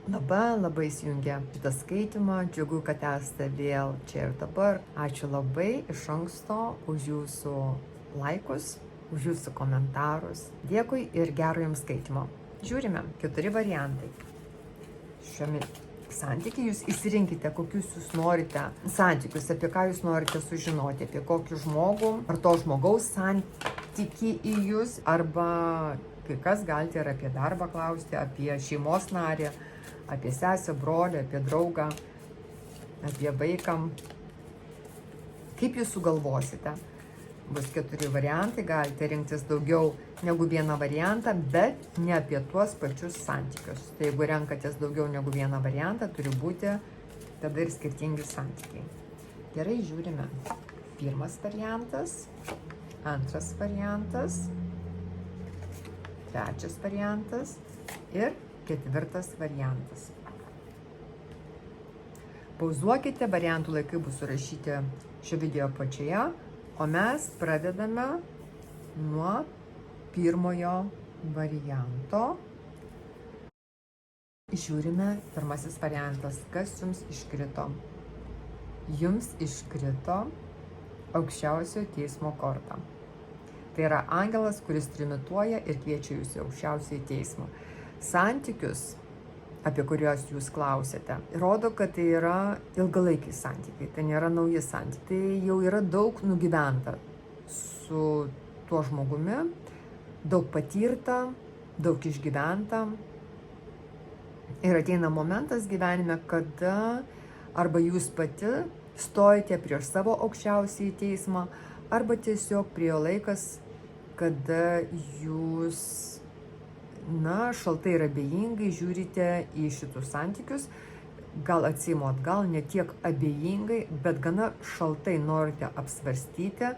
Labai įsijungė šitą skaitymą. Džiugu, kad esate vėl čia ir dabar. Ačiū labai iš anksto už jūsų laikus, už jūsų komentarus. Dėkui ir gero jums skaitimo. Žiūrime, 4 variantai. Šiame santykiai jūs įsirinkite, kokius jūs norite santykius, apie ką jūs norite sužinoti, apie kokį žmogų, ar to žmogaus santykį į jūs, arba kai kas galite ir apie darbą klausti, apie šeimos narį, apie sesę, brolį, apie draugą, apie vaiką. Kaip jūs sugalvosite? Bus 4 variantai, galite rinktis daugiau negu vieną variantą, bet ne apie tuos pačius santykius. Tai jeigu renkatės daugiau negu vieną variantą, turi būti tada ir skirtingi santykiai. Gerai, žiūrime. 1 variantas, 2 variantas, 3 variantas ir 4 variantas. Pauzuokite, variantų laikai bus surašyti šio video apačioje, o mes pradedame nuo 1 varianto. Žiūrime, 1 variantas, kas jums iškrito. Jums iškrito aukščiausiojo teismo korta. Tai yra angelas, kuris trimituoja ir kviečia jūs į aukščiausiąjį teismą. Santykius, apie kuriuos jūs klausėte, rodo, kad tai yra ilgalaikiai santykiai, tai nėra nauji santykiai. Tai jau yra daug nugyventa su tuo žmogumi, daug patirta, daug išgyventa. Ir ateina momentas gyvenime, kada arba jūs pati stojate prieš savo aukščiausiąjį teismą, arba tiesiog priėjo laikas, kada jūs šaltai ir abejingai žiūrite į šitus santykius, gal atsimot, gal ne tiek abejingai, bet gana šaltai norite apsvarstyti,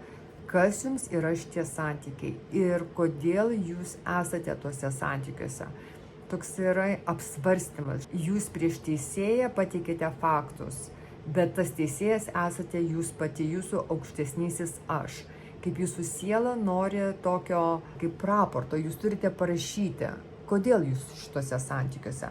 kas jums yra šitie santykiai ir kodėl jūs esate tuose santykiuose. Toks yra apsvarstymas. Jūs prieš teisėją pateikėte faktus, bet tas teisėjas esate jūs pati, jūsų aukštesnysis aš. Kaip jūsų siela nori tokio kaip raporto, jūs turite parašyti, kodėl jūs šituose santykiuose.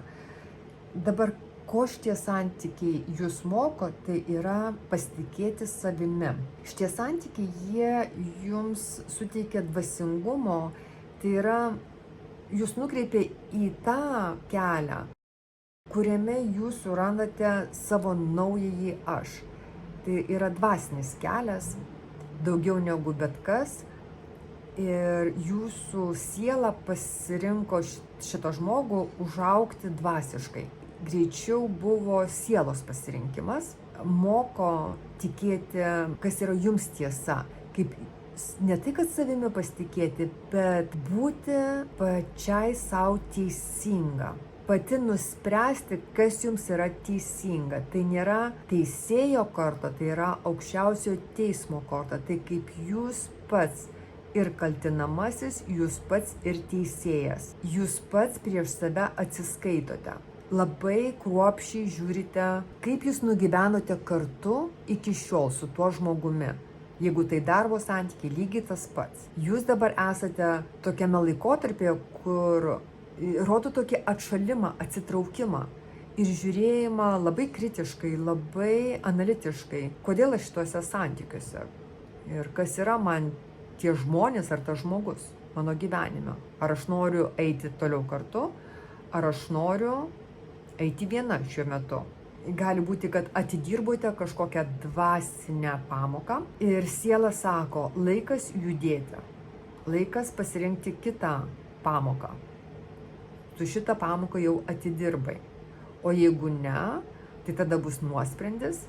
Dabar, ko šitie santykiai jūs moko, tai yra pasitikėti savimi. Šitie santykiai, jie jums suteikia dvasingumo, tai yra, jūs nukreipia į tą kelią, kuriame jūs surandate savo naująjį aš. Tai yra dvasinis kelias, daugiau negu bet kas, ir jūsų siela pasirinko šitą žmogų užaugti dvasiškai. Greičiau buvo sielos pasirinkimas, moko tikėti, kas yra jums tiesa, kaip ne tai, kad savimi pasitikėti, bet būti pačiai savo teisinga. Pati nuspręsti, kas jums yra teisinga. Tai nėra teisėjo korta, tai yra aukščiausiojo teismo korta. Tai kaip jūs pats ir kaltinamasis, jūs pats ir teisėjas. Jūs pats prieš save atsiskaitote. Labai kruopščiai žiūrite, kaip jūs nugyvenote kartu iki šiol su tuo žmogumi. Jeigu tai darbo santykiai, lygiai tas pats. Jūs dabar esate tokiame laikotarpyje, kur rodo tokį atšalimą, atsitraukimą ir žiūrėjimą labai kritiškai, labai analitiškai. Kodėl aš šituose santykiuose? Ir kas yra man tie žmonės ar tas žmogus mano gyvenime? Ar aš noriu eiti toliau kartu, ar aš noriu eiti viena šiuo metu? Gali būti, kad atidirbote kažkokią dvasinę pamoką ir siela sako, laikas judėti, laikas pasirinkti kitą pamoką. Tu šitą pamoką jau atidirbai. O jeigu ne, tai tada bus nuosprendis,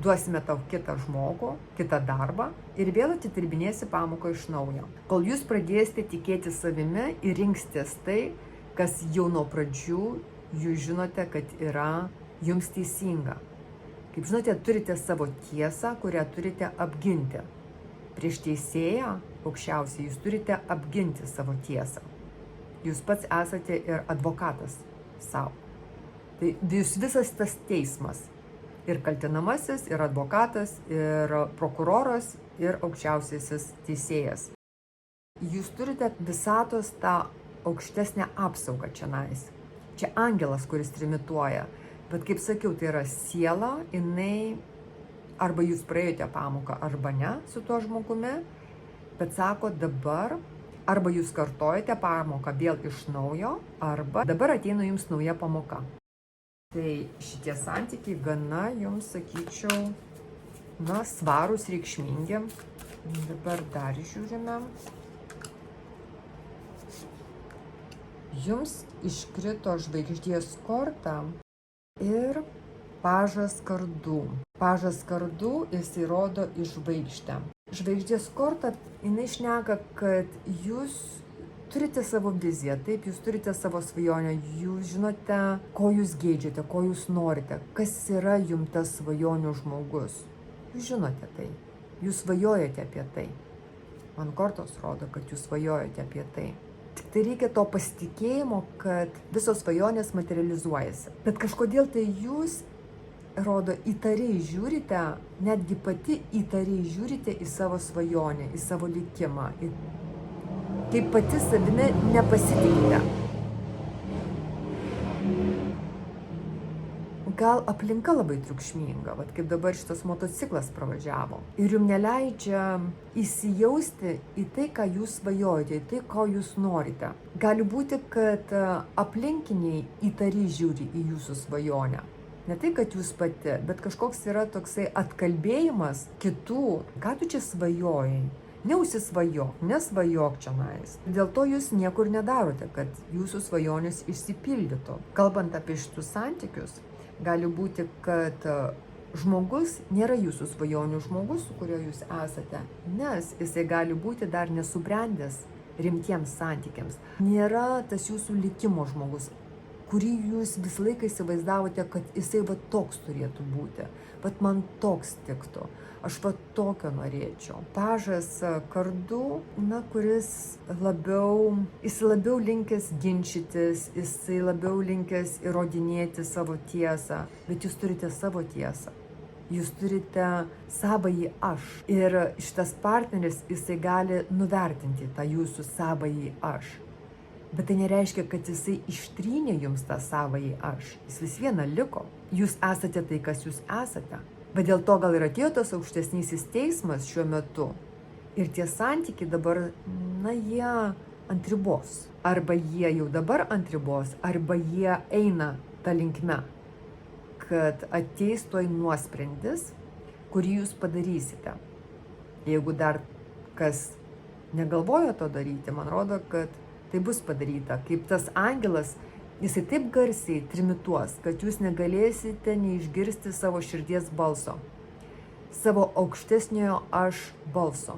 duosime tau kitą žmogų, kitą darbą ir vėl atidirbinėsi pamoką iš naujo. Kol jūs pradėsite tikėti savimi ir rinksitės tai, kas jau nuo pradžių jūs žinote, kad yra jums teisinga. Kaip žinote, turite savo tiesą, kurią turite apginti. Prieš teisėją aukščiausiai jūs turite apginti savo tiesą. Jūs pats esate ir advokatas savo. Tai jūs visas tas teismas. Ir kaltinamasis, ir advokatas, ir prokuroras, ir aukščiausiasis teisėjas. Jūs turite visatos tą aukštesnę apsaugą čionais. Čia angelas, kuris trimituoja. Bet kaip sakiau, tai yra siela, jinai arba jūs praėjote pamoką, arba ne su tuo žmogumi, bet sako dabar, arba jūs kartojate pamoką vėl iš naujo, arba dabar ateina jums nauja pamoka. Tai šitie santykiai gana jums, sakyčiau, svarūs, reikšmingi. Dabar dar žiūrime. Jums iškrito žvaigždės korta ir pažas kardų. Pažas kardų jis įrodo į žvaigždę. Žvaigždės korta, jinai šneka, kad jūs turite savo viziją, taip, jūs turite savo svajonę, jūs žinote, ko jūs geidžiate, ko jūs norite, kas yra jums tas svajonių žmogus. Jūs žinote tai, jūs svajojate apie tai. Man kortos rodo, kad jūs svajojate apie tai. Tik tai reikia to pasitikėjimo, kad visos svajonės materializuojasi. Bet kažkodėl tai jūs, rodo, įtariai žiūrite, netgi pati įtariai žiūrite į savo svajonę, į savo likimą. Kaip pati savimi nepasitikite. Gal aplinka labai triukšminga, kaip dabar šitas motociklas pravažiavo. Ir jums neleidžia įsijausti į tai, ką jūs svajojate, į tai, ko jūs norite. Gali būti, kad aplinkiniai įtariai žiūri į jūsų svajonę. Ne tai, kad jūs pati, bet kažkoks yra toksai atkalbėjimas kitų. Ką tu čia svajojai? Neusisvajok, nesvajok čionais. Dėl to jūs niekur nedarote, kad jūsų svajonės išsipildytų. Kalbant apie šitus santykius, gali būti, kad žmogus nėra jūsų svajonių žmogus, su kuriuo jūs esate, nes jisai gali būti dar nesubrendęs rimtiems santykiams. Nėra tas jūsų likimo žmogus, kurį jūs visą laiką įsivaizdavote, kad jisai toks turėtų būti. Man toks tiktų. Aš tokio norėčiau. Pažas kardų, kuris jis labiau linkęs ginčytis, jisai labiau linkęs įrodinėti savo tiesą, bet jūs turite savo tiesą. Jūs turite savąjį aš. Ir šitas partneris, jisai gali nuvertinti tą jūsų savąjį aš. Bet tai nereiškia, kad jisai ištrynė jums tą savąjį aš. Jis vis viena liko. Jūs esate tai, kas jūs esate. Bet dėl to gal ir atėjo tas aukštesnysis teismas šiuo metu. Ir tie santykiai dabar, jie ant ribos. Arba jie jau dabar ant ribos, arba jie eina tą linkme, kad ateis toj nuosprendis, kurį jūs padarysite. Jeigu dar kas negalvojo to daryti, man rodo, kad tai bus padaryta. Kaip tas angelas, jisai taip garsiai trimituos, kad jūs negalėsite neišgirsti savo širdies balso, savo aukštesniojo aš balso,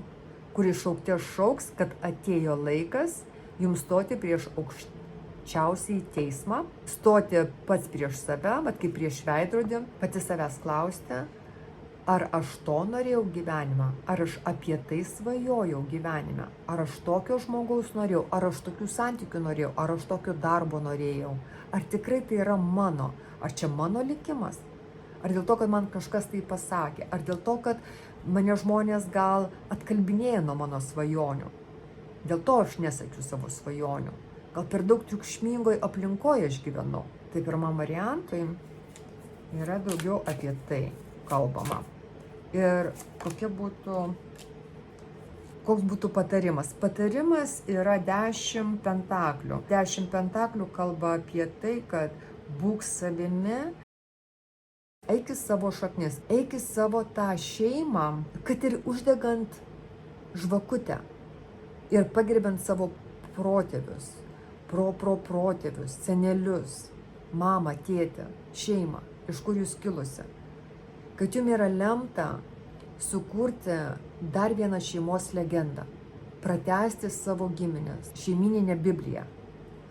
kuris šaukte šauks, kad atėjo laikas jums stoti prieš aukščiausiai teismą, stoti pats prieš save, kaip prieš veidrodį, pati savęs klausti, ar aš to norėjau gyvenime, ar aš apie tai svajojau gyvenime, ar aš tokio žmogaus norėjau, ar aš tokių santykių norėjau, ar aš tokio darbo norėjau, ar tikrai tai yra mano, ar čia mano likimas, ar dėl to, kad man kažkas tai pasakė, ar dėl to, kad mane žmonės gal atkalbinėjo nuo mano svajonių, dėl to aš nesakiau savo svajonių, gal per daug triukšmingoje aplinkoje aš gyvenu. Tai pirmam variantui yra daugiau apie tai kalbama. Ir koks būtų patarimas? Patarimas yra 10 pentaklių. 10 pentaklių kalba apie tai, kad būk savimi, eik į savo šaknis, eik į savo tą šeimą, kad ir uždegant žvakutę ir pagerbent savo protėvius, protėvius, senelius, mamą, tėtę, šeimą, iš kur jūs kilusi. Kad jums yra lemta sukurti dar vieną šeimos legendą, pratęsti savo giminės, šeimininę Bibliją,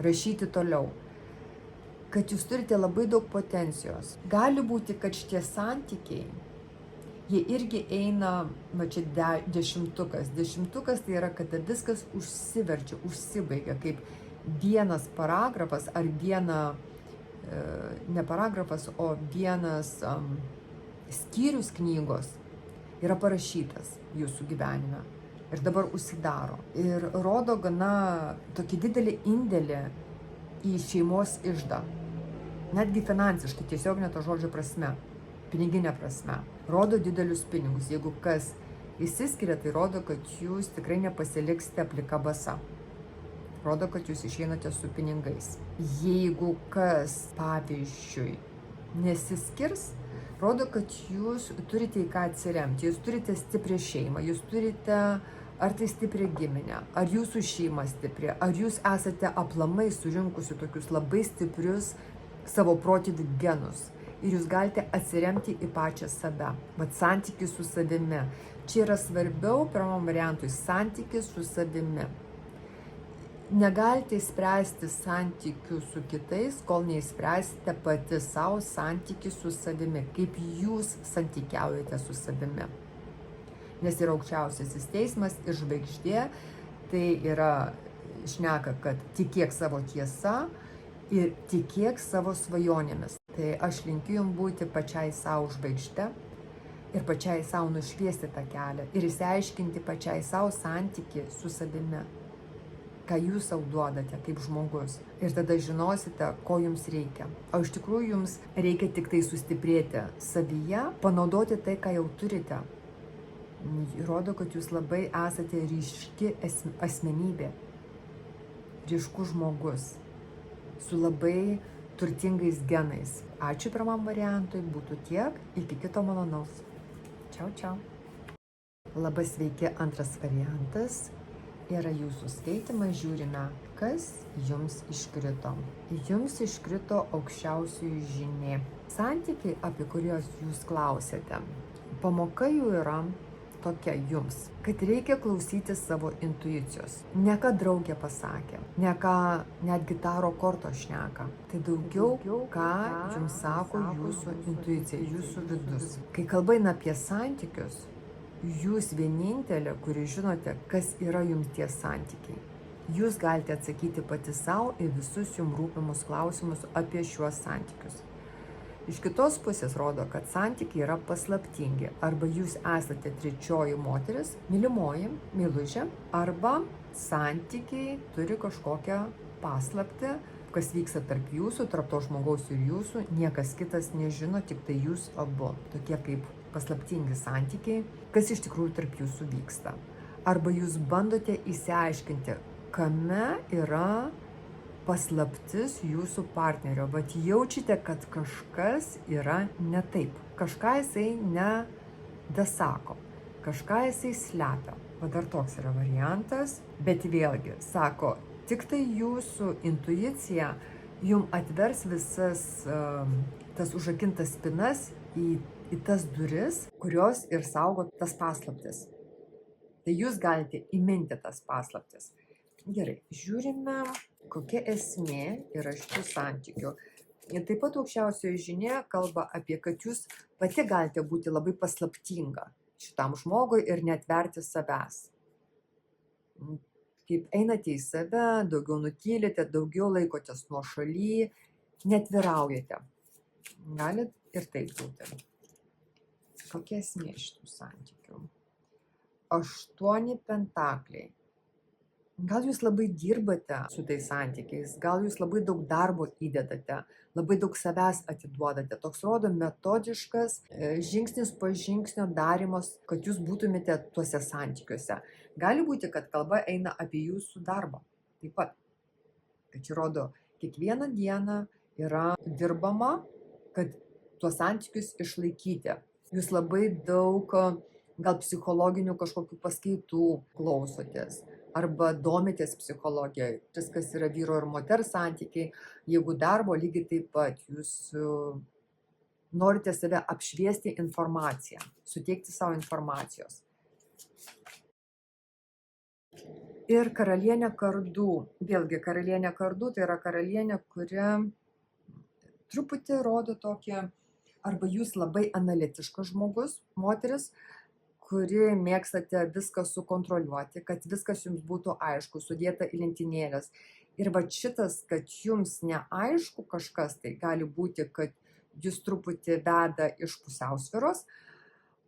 rašyti toliau, kad jūs turite labai daug potencijos. Gali būti, kad šitie santykiai, jie irgi eina, čia dešimtukas. Dešimtukas tai yra, kada viskas užsiverčia, užsibaigia, kaip vienas paragrafas ar ne paragrafas, o vienas skyrius knygos yra parašytas jūsų gyvenime ir dabar užsidaro. Ir rodo gana tokį didelį indėlį į šeimos iždą. Netgi finansiškai, tiesioginė to žodžio prasme, piniginė prasme. Rodo didelius pinigus. Jeigu kas išsiskiria, tai rodo, kad jūs tikrai nepasiliksite plika basa. Rodo, kad jūs išeinate su pinigais. Jeigu kas, pavyzdžiui, nesiskirs, rodo, kad jūs turite į ką atsiremti. Jūs turite stiprią šeimą, jūs turite ar tai stiprią giminę, ar jūsų šeima stipri, ar jūs esate aplamai surinkusi tokius labai stiprius savo protėvių genus. Ir jūs galite atsiremti į pačią save. Vat santykis su savimi. Čia yra svarbiau, pirmam variantui, santykis su savimi. Negalite įspręsti santykių su kitais, kol neįspręsite pati savo santykį su savimi, kaip jūs santykiaujate su savimi. Nes yra aukščiausiasis teismas ir žvaigždė, tai yra šneka, kad tikėk savo tiesa ir tikėk savo svajonėmis. Tai aš linkiu jums būti pačiai savo žvaigžde ir pačiai savo nušviesti tą kelią ir išsiaiškinti pačiai savo santykį su savimi, ką jūs savo duodate kaip žmogus. Ir tada žinosite, ko jums reikia. O iš tikrųjų jums reikia tik tai sustiprėti savyje, panaudoti tai, ką jau turite. Rodo, kad jūs labai esate ryški asmenybė, ryškus žmogus, su labai turtingais genais. Ačiū pirmam variantui, būtų tiek, iki kito malonaus. Čiau, čiau. Labas, sveiki, antras variantas yra jūsų skaitymas, žiūrime, kas jums iškrito. Jums iškrito aukščiausiųjų žinė. Santykiai, apie kuriuos jūs klausėte. Pamoka jų yra tokia jums, kad reikia klausyti savo intuicijos. Ne ką draugė pasakė, ne ką netgi taro korto šneka. Tai daugiau, ką jums sako jūsų intuicija, jūsų vidus. Kai kalba eina apie santykius, jūs vienintelė, kuri žinote, kas yra jums tie santykiai. Jūs galite atsakyti pati savo į visus jums rūpimus klausimus apie šiuos santykius. Iš kitos pusės rodo, kad santykiai yra paslaptingi. Arba jūs esate trečioji moteris, mylimoji, meilužė, arba santykiai turi kažkokią paslaptį, kas vyksta tarp jūsų, tarp to žmogaus ir jūsų, niekas kitas nežino, tik tai jūs abu. Tokie kaip paslaptingi santykiai, kas iš tikrųjų tarp jūsų vyksta. Arba jūs bandote įsiaiškinti, kame yra paslaptis jūsų partnerio. Vat jaučiate, kad kažkas yra ne taip. Kažką jisai nedasako. Kažką jisai slepia. Va dar toks yra variantas. Bet vėlgi, sako, tik tai jūsų intuicija jums atvers visas tas užrakintas spinas į tas duris, kurios ir saugo tas paslaptis. Tai jūs galite įminti tas paslaptis. Gerai, žiūrime, kokia esmė yra šitų santykių. Ir taip pat aukščiausioji žinia kalba apie, kad jūs pati galite būti labai paslaptinga šitam žmogui ir netverti savęs. Kaip einate į save, daugiau nutylite, daugiau laikotės nuošaly, netviraujate. Galit ir taip būti. Kokia esmė šitų santykių? 8 pentakliai. Gal jūs labai dirbate su tais santykiais, gal jūs labai daug darbo įdedate, labai daug savęs atiduodate. Toks rodo metodiškas žingsnis po žingsnio darymas, kad jūs būtumėte tuose santykiuose. Gali būti, kad kalba eina apie jūsų darbą. Taip pat, kad čia rodo, kiekvieną dieną yra dirbama, kad tuos santykius išlaikyti. Jūs labai daug gal psichologinių kažkokių paskaitų klausotės. Arba domitės psichologijai. Tas, kas yra vyro ir moters santykiai, jeigu darbo lygiai taip pat, jūs norite save apšviesti informaciją, suteikti savo informacijos. Ir karalienė kardų. Vėlgi, karalienė kardų tai yra karalienė, kuri truputį rodo tokį, arba jūs labai analitiškas žmogus, moteris, kuri mėgstate viską sukontroliuoti, kad viskas jums būtų aišku, sudėta į lentynėles. Ir va šitas, kad jums neaišku kažkas, tai gali būti, kad jūs truputį veda iš pusiausvyros,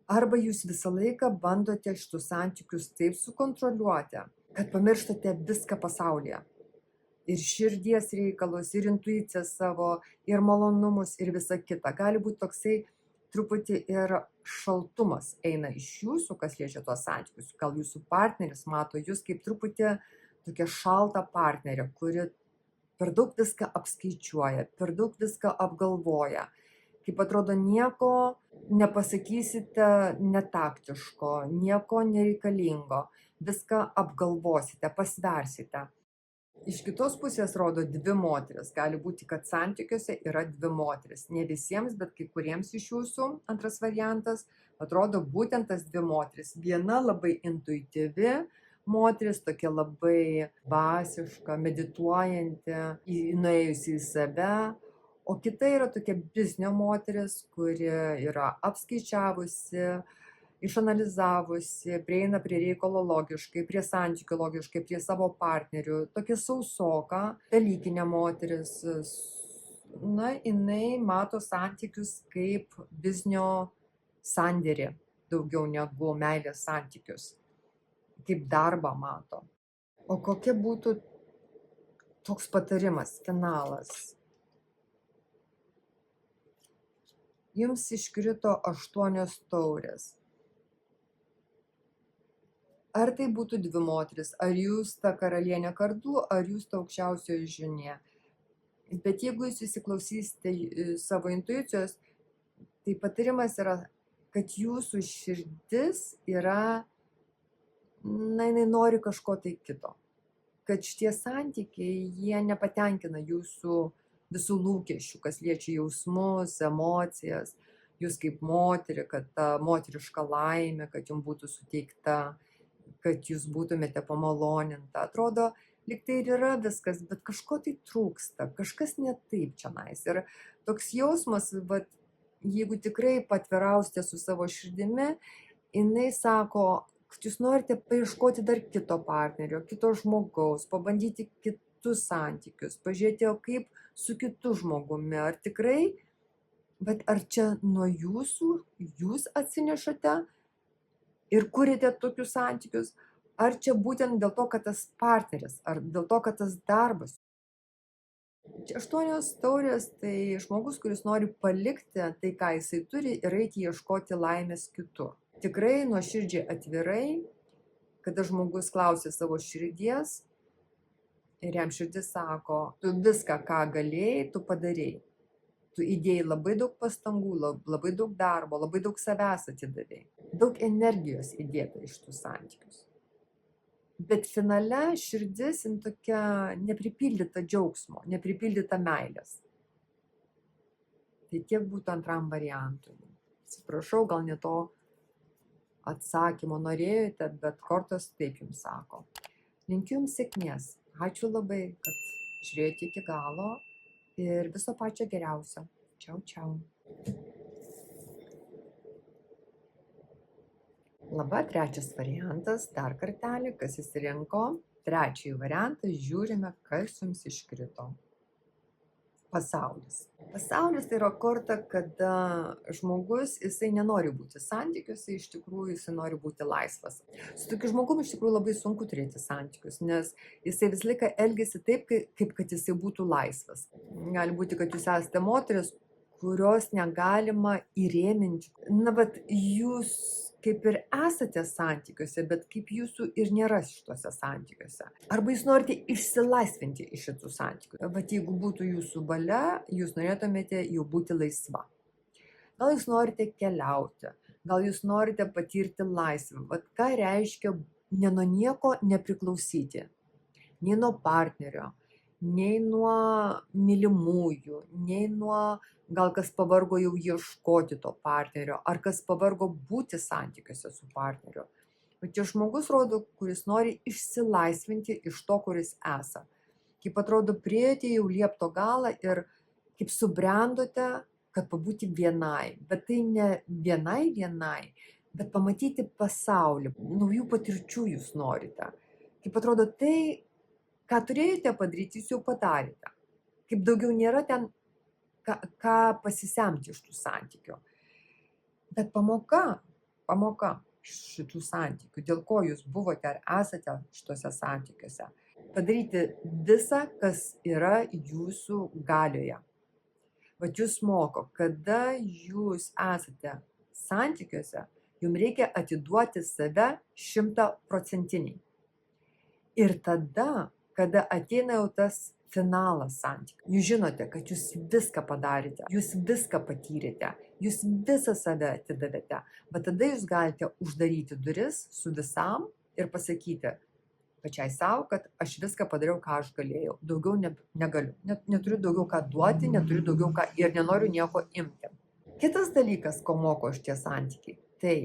arba jūs visą laiką bandote šitus santykius taip sukontroliuoti, kad pamirštate viską pasaulyje. ir širdies reikalus, ir intuiciją savo, ir malonumus, ir visa kita. Gali būti toksai truputį ir šaltumas eina iš jūsų, kas liečia tuos santykius. Gal jūsų partneris mato jūs kaip truputį tokia šalta partnerė, kuri per daug viską apskaičiuoja, per daug viską apgalvoja. Kaip atrodo, nieko nepasakysite netaktiško, nieko nereikalingo, viską apgalvosite, pasversite. Iš kitos pusės rodo dvi moteris. Gali būti, kad santykiuose yra dvi moteris. Ne visiems, bet kai kuriems iš jūsų, antras variantas, atrodo būtent tas dvi moteris. Viena labai intuityvi moteris, tokia labai dvasiška, medituojanti, nuėjusi į save. O kita yra tokia biznio moteris, kuri yra apskaičiavusi, išanalizavusi, prieina prie reikalo logiškai, prie santykių logiškai, prie savo partnerių, tokia sausoka, dalykinė moteris. Na, jinai mato santykius kaip biznio sandėrį, daugiau negu meilės santykius, kaip darbą mato. O kokia būtų toks patarimas, finalas? Jums iškrito 8 taurės. Ar tai būtų dvi moteris, ar jūs ta karalienė kardų, ar jūs ta aukščiausioji žinė. Bet jeigu jūs įsiklausysite savo intuicijos, tai patarimas yra, kad jūsų širdis yra, jinai nori kažko tai kito. Kad šitie santykiai, jie nepatenkina jūsų visų lūkesčių, kas liečia jausmus, emocijas, jūs kaip moterį, kad ta moteriška laimė, kad jums būtų suteikta, kad jūs būtumėte pamaloninta. Atrodo, lyg tai ir yra viskas, bet kažko tai trūksta, kažkas ne taip čionais. Ir toks jausmas, jeigu tikrai patvirausite su savo širdimi, jinai sako, kad jūs norite paieškoti dar kito partnerio, kito žmogaus, pabandyti kitus santykius, pažiūrėti, kaip su kitu žmogumi, ar tikrai, bet ar čia nuo jūsų, jūs atsinešate ir kurite tokius santykius, ar čia būtent dėl to, kad tas partneris, ar dėl to, kad tas darbas. 8 taurės tai žmogus, kuris nori palikti tai, ką jisai turi, ir eiti ieškoti laimės kitur. Tikrai nuoširdžiai atvirai, kada žmogus klausia savo širdies ir jam širdis sako, tu viską, ką galėjai, tu padarėjai. Tu įdėjai labai daug pastangų, labai daug darbo, labai daug savęs atidavėjai. Daug energijos įdėta iš tų santykius. Bet finale širdis tokia nepripildyta džiaugsmo, nepripildyta meilės. Tai tiek būtų antram variantui. Atsiprašau, gal ne to atsakymo norėjote, bet kortos taip jums sako. Linkiu jums sėkmės. Ačiū labai, kad žiūrėjote iki galo. Ir viso pačio geriausio. Čiau, čiau. Laba, trečias variantas. Dar kartelį, kas įsirinko. Trečiąjį variantą žiūrime, kas jums iškrito. Pasaulis. Pasaulis tai yra korta, kada žmogus, jisai nenori būti santykiuose, iš tikrųjų jisai nori būti laisvas. Su tokiu žmogumi iš tikrųjų labai sunku turėti santykius, nes jisai visą laiką elgiasi taip, kaip kad jisai būtų laisvas. Gali būti, kad jūs esate moteris, kurios negalima įrėminti. Na, bet jūs kaip ir esate santykiuose, bet kaip jūsų ir nėra šituose santykiuose. Arba jūs norite išsilaisvinti iš šitų santykių. Bet jeigu būtų jūsų valia, jūs norėtumėte jau būti laisva. Gal jūs norite keliauti, gal jūs norite patirti laisvę. Vat ką reiškia ne nuo nieko nepriklausyti. Nei nuo partnerio, nei nuo mylimųjų, nei nuo gal kas pavargo jau ieškoti to partnerio, ar kas pavargo būti santykiuose su partneriu. Bet čia žmogus rodo, kuris nori išsilaisvinti iš to, kuris esą. Kaip atrodo, priėjote jau liepto galą ir kaip subrendote, kad pabūti vienai. Bet tai ne vienai, bet pamatyti pasaulį, naujų patirčių jūs norite. Kaip atrodo, tai, ką turėjote padaryti, jūs jau padarėte. Kaip daugiau nėra ten ką pasisemti iš tų santykių. Bet pamoka šitų santykių, dėl ko jūs buvote ar esate šituose santykiuose. padaryti visą, kas yra jūsų galioje. Vat jūs moko, kada jūs esate santykiuose, jums reikia atiduoti save 100%. Ir tada, kada ateina jau tas finalas santykių, jūs žinote, kad jūs viską padarėte, jūs viską patyrėte, jūs visą save atidavėte, bet tada jūs galite uždaryti duris su visam ir pasakyti pačiai savo, kad aš viską padariau, ką aš galėjau, daugiau negaliu, neturiu daugiau ką duoti, neturiu daugiau ką ir nenoriu nieko imti. Kitas dalykas, ko moko šitie santykiai, tai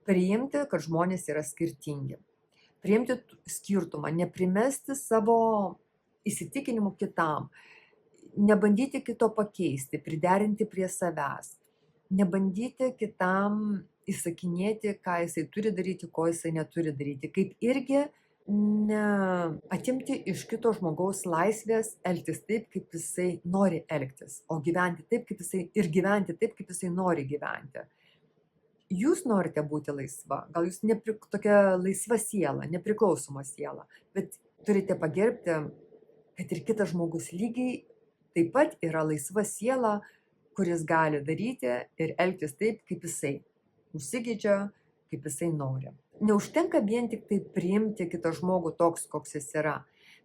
priimti, kad žmonės yra skirtingi. Priimti skirtumą, neprimesti savo įsitikinimų kitam, nebandyti kito pakeisti, priderinti prie savęs, nebandyti kitam įsakinėti, ką jisai turi daryti, ko jisai neturi daryti, kaip irgi atimti iš kito žmogaus laisvės elgtis taip, kaip jisai nori elgtis, o gyventi taip, kaip jisai nori gyventi. Jūs norite būti laisva, gal jūs tokia laisva siela, nepriklausoma siela, bet turite pagerbti, kad ir kitas žmogus lygiai taip pat yra laisva siela, kuris gali daryti ir elgtis taip, kaip jisai užsigeidžia, kaip jisai nori. Neužtenka vien tik tai priimti kitą žmogų toks, koks jis yra,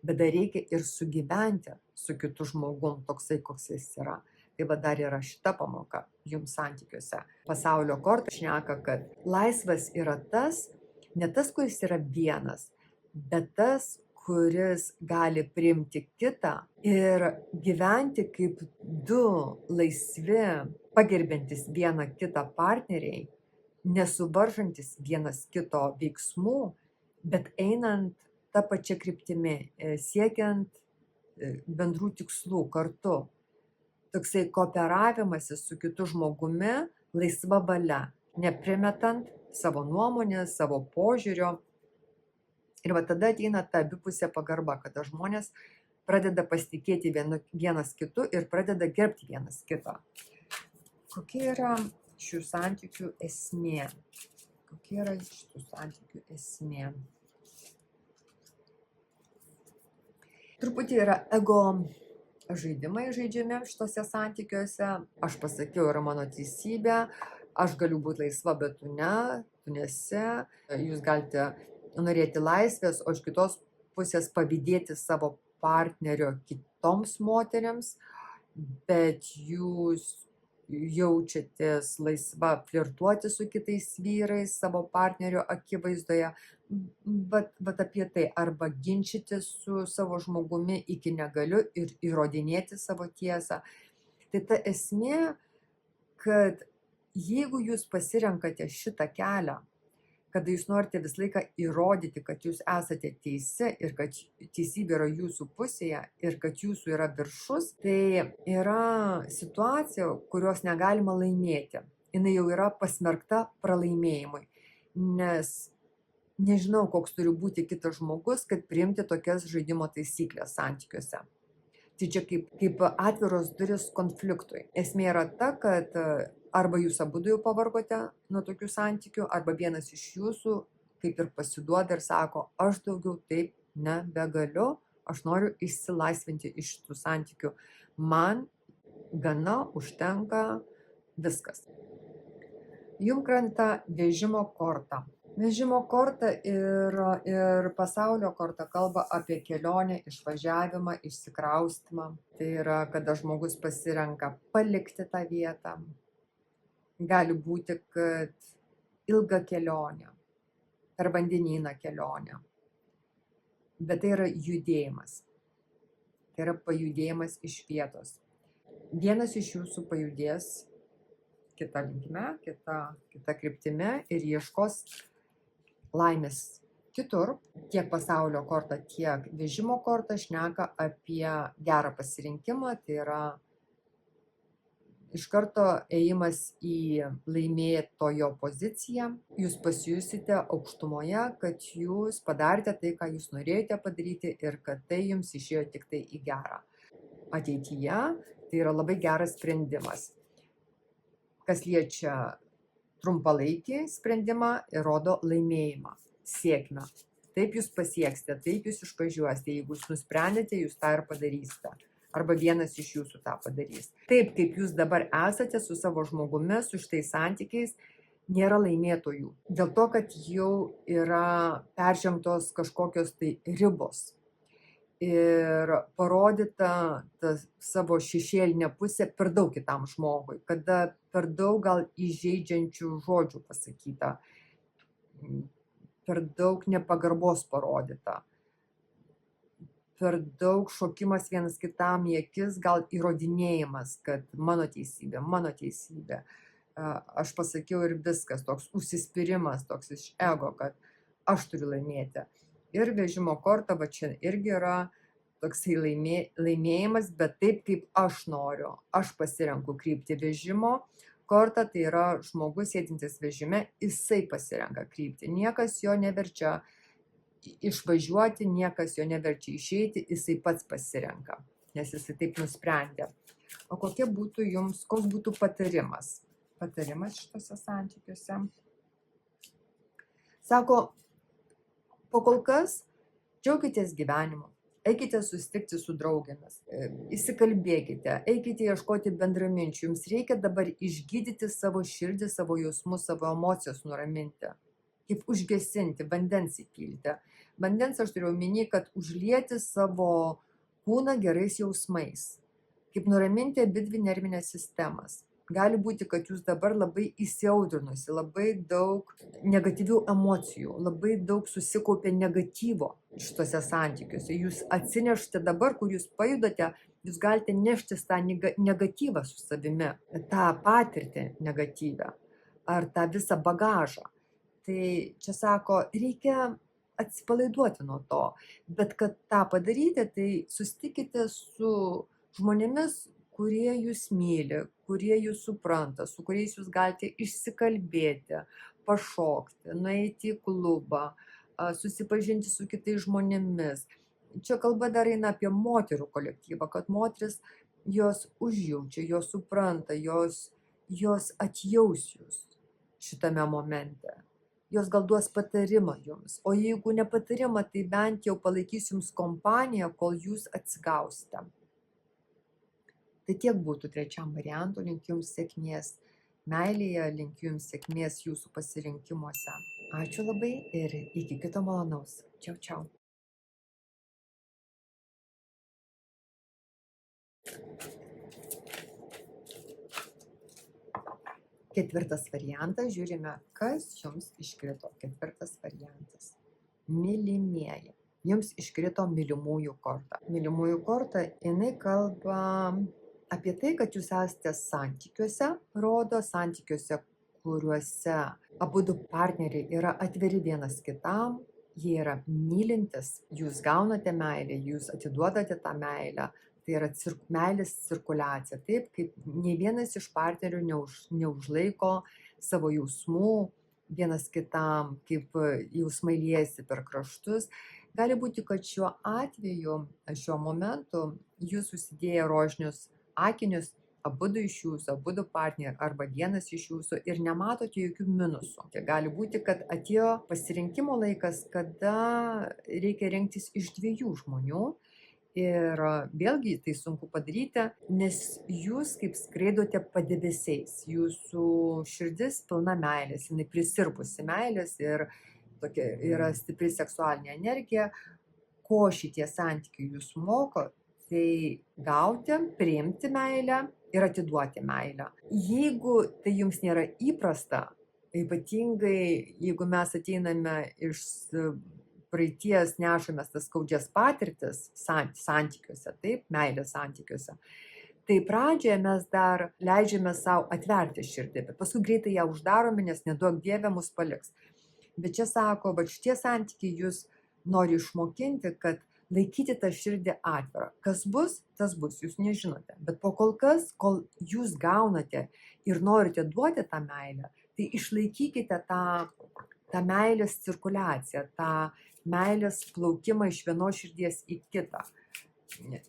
bet dar reikia ir sugyventi su kitu žmogum toksai, koks jis yra. Tai va dar yra šita pamoka jums santykiuose. Pasaulio korta šneka, kad laisvas yra tas, ne tas, kuris yra vienas, bet tas, kuris gali priimti kitą ir gyventi kaip du laisvi, pagerbiantis vieną kitą partneriai, nesuvaržantis vienas kito veiksmų, bet einant tą pačią kryptimį, siekiant bendrų tikslų kartu. Toksai kooperavimasis su kitu žmogumi laisva valia, neprimetant savo nuomonės, savo požiūrio. Ir va tada ateina ta abipusė pagarba, kada žmonės pradeda pasitikėti vienas kitu ir pradeda gerbti vienas kitą. Kokia yra šių santykių esmė? Truputį yra ego žaidimai žaidžiami šitose santykiuose. Aš pasakiau, yra mano teisybė, aš galiu būti laisva, bet tu nesi. Jūs galite norėti laisvės, o iš kitos pusės pavydėti savo partnerio kitoms moteriams, bet jūs jaučiatės laisva flirtuoti su kitais vyrais savo partnerio akivaizdoje. Bet apie tai, arba ginčyti su savo žmogumi iki negaliu ir įrodinėti savo tiesą. Tai ta esmė, kad jeigu jūs pasirenkate šitą kelią, kada jūs norite visą laiką įrodyti, kad jūs esate teisi ir kad teisybė yra jūsų pusėje ir kad jūsų yra viršus, tai yra situacija, kurios negalima laimėti. Jis jau yra pasmerkta pralaimėjimui, nes nežinau, koks turi būti kitas žmogus, kad priimti tokias žaidimo taisyklės santykiuose. Tai čia kaip atviros duris konfliktui. Esmė yra ta, kad arba jūs abudu jau pavargote nuo tokių santykių, arba vienas iš jūsų kaip ir pasiduoda ir sako, aš daugiau taip nebegaliu, aš noriu išsilaisvinti iš šitų santykių. Man gana užtenka viskas. Jums krenta vežimo korta. Vežimo korta ir pasaulio korta kalba apie kelionę, išvažiavimą, išsikraustymą. Tai yra, kada žmogus pasirenka palikti tą vietą. Gali būti, kad ilga kelionė, per vandenyną kelionė. Bet tai yra judėjimas. Tai yra pajudėjimas iš vietos. Vienas iš jūsų pajudės kita linkme, kita kryptime ir ieškos laimės kitur. Tiek pasaulio korta, tiek vežimo korta šneka apie gerą pasirinkimą, tai yra iš karto ėjimas į laimėtojo poziciją. Jūs pasijusite aukštumoje, kad jūs padarėte tai, ką jūs norėjote padaryti ir kad tai jums išėjo tik tai į gerą. Ateityje tai yra labai geras sprendimas. Kas liečia trumpalaikį sprendimą, rodo laimėjimą, sėkmę. taip jūs pasieksite, taip jūs išvažiuosite, jeigu jūs nusprendėte, jūs tą ir padarysite. Arba vienas iš jūsų tą padarys. Taip, kaip jūs dabar esate su savo žmogumi, su šitais santykiais, nėra laimėtojų. Dėl to, kad jau yra peržengtos kažkokios tai ribos. Ir parodyta ta savo šešėlinė pusė per daug kitam žmogui, kada per daug gal įžeidžiančių žodžių pasakyta, per daug nepagarbos parodyta, per daug šokimas vienas kitam į akis, gal įrodinėjimas, kad mano teisybė, mano teisybė. Aš pasakiau ir viskas, toks užsispyrimas, toks iš ego, kad aš turiu laimėti. Ir vežimo korta, va čia irgi yra toksai laimėjimas, bet taip, kaip aš noriu. Aš pasirenku kryptį. Vežimo korta tai yra žmogus sėdintis vežime, jisai pasirenka kryptį. Niekas jo neverčia išvažiuoti, niekas jo neverčia išeiti, jisai pats pasirenka, nes jisai taip nusprendė. O koks būtų patarimas? Patarimas šitose santykiuose. Sako, po kol kas džiaukitės gyvenimu, eikite susitikti su draugėmis, įsikalbėkite, eikite ieškoti bendraminčių, jums reikia dabar išgydyti savo širdį, savo jausmus, savo emocijas nuraminti. Kaip užgesinti, vandens įpilti. Vandens aš turiu omeny, kad užlieti savo kūną gerais jausmais. Kaip nuraminti abidvi nervinės sistemas. Gali būti, kad jūs dabar labai įsiaudrinusi, labai daug negatyvių emocijų, labai daug susikaupė negatyvo šitose santykiuose. Jūs atsinešite dabar, kur jūs pajudate, jūs galite neštis tą negatyvą su savimi, tą patirtį negatyvę ar tą visą bagažą. Tai čia sako, reikia atsipalaiduoti nuo to, bet kad tą padaryti, tai susitikite su žmonėmis, kurie jūs myli, kurie jūs supranta, su kuriais jūs galite išsikalbėti, pašokti, nueiti į klubą, susipažinti su kitais žmonėmis. Čia kalba dar eina apie moterų kolektyvą, kad moteris jos užjaučia, jos supranta, jos atjaus jūs šitame momente. Jos gal duos patarimą jums, o jeigu ne patarimą, tai bent jau palaikys jums kompaniją, kol jūs atsigausite. Tai tiek būtų trečiam variantui, linkiu jums sėkmės meilėje, linkiu jums sėkmės jūsų pasirinkimuose. Ačiū labai ir iki kito malonaus. Čiau, čiau. Ketvirtas variantas, žiūrime, kas jums iškrito. Ketvirtas variantas. Mylimieji. Jums iškrito mylimųjų korta. Mylimųjų korta, jinai kalba apie tai, kad jūs esate santykiuose, rodo santykiuose, kuriuose abudu partneriai yra atviri vienas kitam, jie yra mylintis, jūs gaunate meilę, jūs atiduodate tą meilę. Tai yra meilės cirkuliacija, taip kaip nei vienas iš partnerių neužlaiko savo jausmų vienas kitam, kaip jausmai liejasi per kraštus. Gali būti, kad šiuo atveju, šiuo momentu, jūs susidėję rožinius akinius, abudu iš jūsų, abudu partneriai arba vienas iš jūsų ir nematote jokių minusų. Tai gali būti, kad atėjo pasirinkimo laikas, kada reikia rinktis iš dviejų žmonių. Ir vėlgi tai sunku padaryti, nes jūs kaip skraidote padebesiais, jūsų širdis pilna meilės, jinai prisirpusi meilės ir tokia yra stipri seksualinė energija. Ko šitie santykiai jūs moko, tai gauti, priimti meilę ir atiduoti meilę. Jeigu tai jums nėra įprasta, ypatingai jeigu mes ateiname iš praeities, nešamės tas skaudžias patirtis santykiuose, taip, meilės santykiuose. Tai pradžioje mes dar leidžiame savo atverti širdį, bet paskui greitai ją uždarome, nes neduok Dieve mus paliks. Bet čia sako, va šitie santykiai jūs nori išmokinti, kad laikyti tą širdį atvirą. Kas bus, tas bus, jūs nežinote. Bet po kol kas, kol jūs gaunate ir norite duoti tą meilę, tai išlaikykite tą meilės cirkuliaciją, tą meilės plaukimą iš vienos širdies į kitą.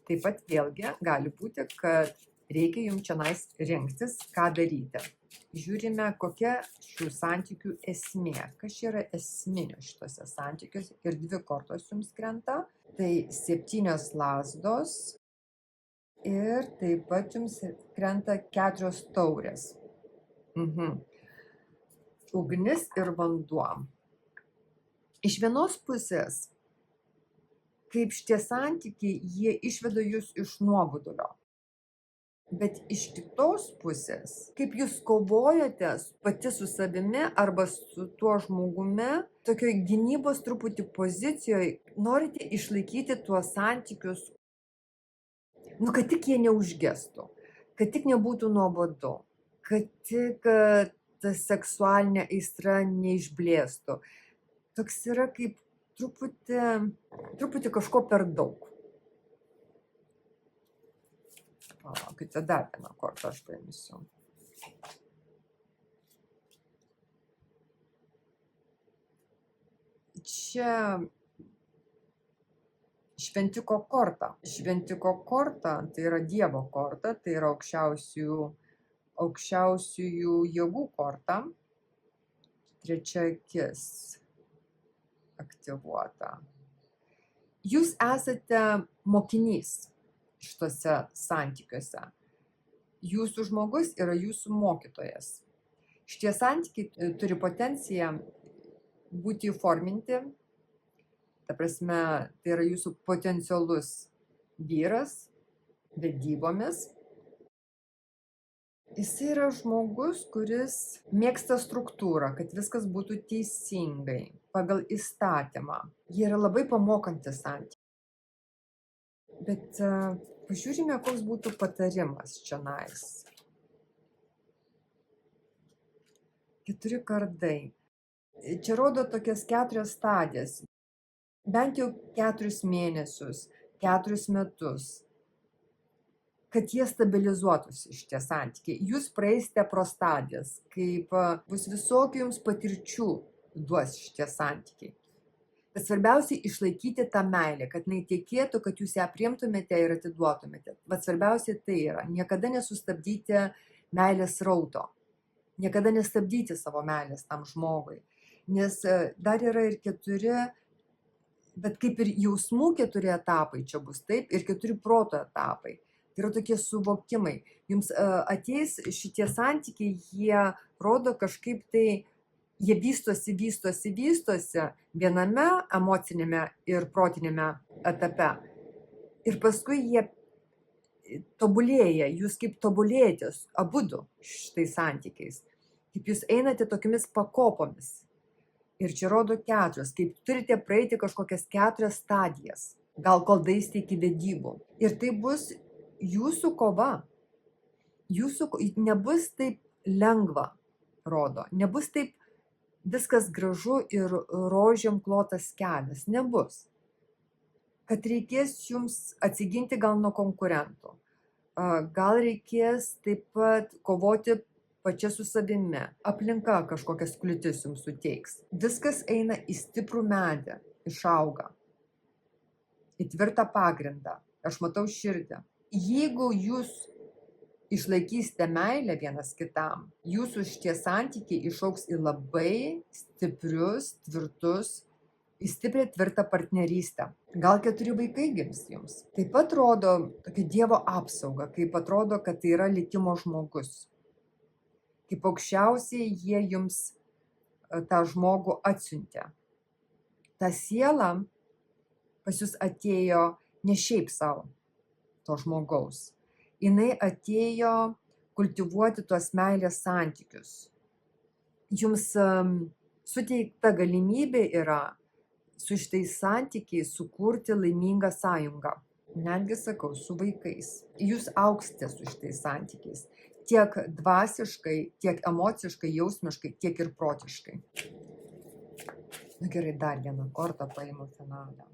Taip pat vėlgi gali būti, kad reikia jums čionais rinktis, ką daryti. Žiūrime, kokia šių santykių esmė. Kas yra esminio šitose santykiuose. Ir 2 kortos jums krenta. Tai 7 lazdos. Ir taip pat jums krenta 4 taurės. Ugnis ir vanduo. Iš vienos pusės, kaip šitie santykiai, jie išveda jūs iš nuobodulio. Bet iš kitos pusės, kaip jūs kovojate pati su savimi arba su tuo žmogumi, tokioj gynybos truputį pozicijoje, norite išlaikyti tuos santykius, kad tik jie neužgestų, kad tik nebūtų nuobodu, kad tik ta seksualinė aistra neišblėstų. Toks yra kaip truputį kažko per daug. Palaukite, dar vieną kortą aš paimsiu. Čia šventiko korta. Šventiko korta tai yra Dievo korta, tai yra aukščiausiųjų jėgų korta. 3 akis aktyvuota. Jūs esate mokinys šitose santykiuose. Jūsų žmogus yra jūsų mokytojas. Šitie santykiai turi potenciją būti įforminti. Ta prasme, tai yra jūsų potencialus vyras vedybomis. Jis yra žmogus, kuris mėgsta struktūrą, kad viskas būtų teisingai, pagal įstatymą. Jie yra labai pamokantis santykiai. Bet pažiūrime, koks būtų patarimas čionais. 4 kardai. Čia rodo tokias 4 stadijas. Bent jau 4 mėnesius, 4 metus, kad jie stabilizuotųsi šitie santykiai. Jūs praeisite pro stadijas, kaip bus visokių jums patirčių duos šitie santykiai. Bet svarbiausia išlaikyti tą meilę, kad jinai tekėtų, kad jūs ją priimtumėte ir atiduotumėte. Bet svarbiausia tai yra niekada nesustabdyti meilės srauto. Niekada nestabdyti savo meilės tam žmogui. Nes dar yra ir 4, bet kaip ir jausmų 4 etapai čia bus, taip, ir 4 proto etapai. Tai yra tokie suvokimai. Jums ateis šitie santykiai, jie rodo kažkaip tai, jie vystosi viename emocinėme ir protinėme etape. Ir paskui jie tobulėja, jūs kaip tobulėjate abudu šitais santykiais. Kaip jūs einate tokiamis pakopomis. Ir čia rodo 4, kaip turite praeiti kažkokias 4 stadijas, gal kol daeisite iki vedybų. Ir tai bus jūsų kova. Nebus taip lengva, rodo. Nebus taip viskas gražu ir rožėm klotas kelias. Nebus. Kad reikės jums atsiginti gal nuo konkurentų. Gal reikės taip pat kovoti pačia su savimi. Aplinka kažkokias kliūtis jums suteiks. Viskas eina į stiprų medį, išauga. Į tvirtą pagrindą. Aš matau širdį. Jeigu jūs išlaikysite meilę vienas kitam, jūsų šitie santykiai išaugs į labai stiprius, tvirtus, į stiprią tvirtą partnerystę. Gal 4 vaikai gims jums. Taip pat rodo tokia Dievo apsauga, kaip atrodo, kad tai yra likimo žmogus. Kaip aukščiausiai jie jums tą žmogų atsiuntė. Ta siela pas jūs atėjo ne šiaip savo to žmogaus. Jinai atėjo kultivuoti tuos meilės santykius. Jums suteikta galimybė yra su šitais santykiais sukurti laimingą sąjungą. Netgi sakau, su vaikais. Jūs augsite su šitais santykiais. Tiek dvasiškai, tiek emociškai, jausmiškai, tiek ir protiškai. Gerai, dar vieną kortą paimu finalą.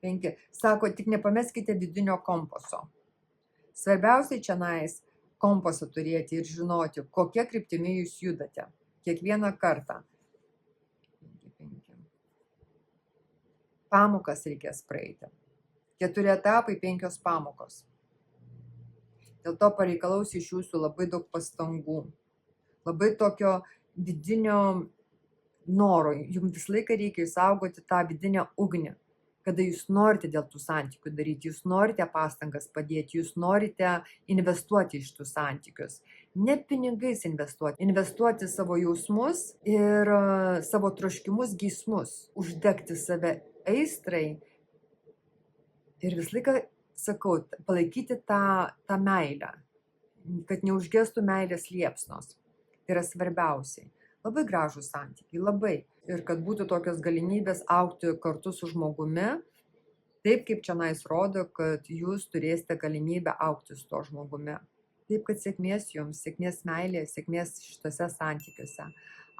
5. Sako, tik nepameskite vidinio kompaso. Svarbiausiai čionais kompasą turėti ir žinoti, kokia kryptimi jūs judate. Kiekvieną kartą. 5. Pamokas reikės praeiti. 4 etapai, 5 pamokos. Dėl to pareikalaus iš jūsų labai daug pastangų, labai tokio vidinio noro. Jums visą laiką reikia išsaugoti tą vidinę ugnį, kada jūs norite dėl tų santykių daryti, jūs norite pastangas padėti, jūs norite investuoti iš tų santykius. Ne pinigais investuoti savo jausmus ir savo troškimus, geismus, uždegti save aistrai ir visą laiką, sakau, palaikyti tą meilę, kad neužgestų meilės liepsnos. Tai yra svarbiausiai. Labai gražūs santykiai, labai. Ir kad būtų tokios galimybės augti kartu su žmogumi, taip kaip čionais rodo, kad jūs turėsite galimybę augti su to žmogumi. Taip kad sėkmės jums, sėkmės meilėje, sėkmės šitose santykiuose.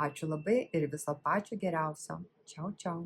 Ačiū labai ir viso pačio geriausio. Čiau, čiau.